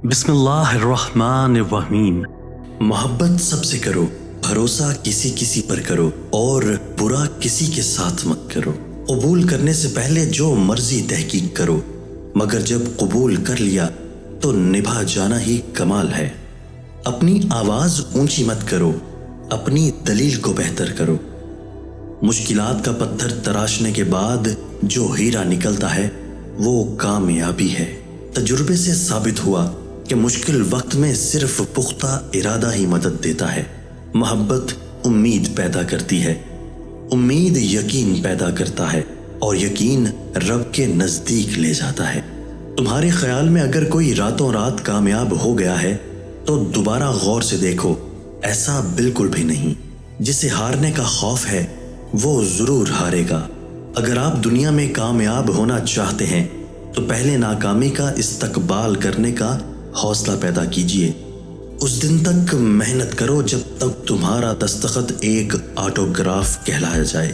بسم اللہ الرحمن الرحیم۔ محبت سب سے کرو، بھروسہ کسی پر کرو اور برا کسی کے ساتھ مت کرو۔ قبول کرنے سے پہلے جو مرضی تحقیق کرو، مگر جب قبول کر لیا تو نبھا جانا ہی کمال ہے۔ اپنی آواز اونچی مت کرو، اپنی دلیل کو بہتر کرو۔ مشکلات کا پتھر تراشنے کے بعد جو ہیرا نکلتا ہے وہ کامیابی ہے۔ تجربے سے ثابت ہوا کہ مشکل وقت میں صرف پختہ ارادہ ہی مدد دیتا ہے۔ محبت امید پیدا کرتی ہے، امید یقین پیدا کرتا ہے اور یقین رب کے نزدیک لے جاتا ہے۔ تمہارے خیال میں اگر کوئی راتوں رات کامیاب ہو گیا ہے تو دوبارہ غور سے دیکھو، ایسا بالکل بھی نہیں۔ جسے ہارنے کا خوف ہے وہ ضرور ہارے گا۔ اگر آپ دنیا میں کامیاب ہونا چاہتے ہیں تو پہلے ناکامی کا استقبال کرنے کا حوصلہ پیدا کیجیے۔ اس دن تک محنت کرو جب تک تمہارا دستخط ایک آٹوگراف کہلایا جائے۔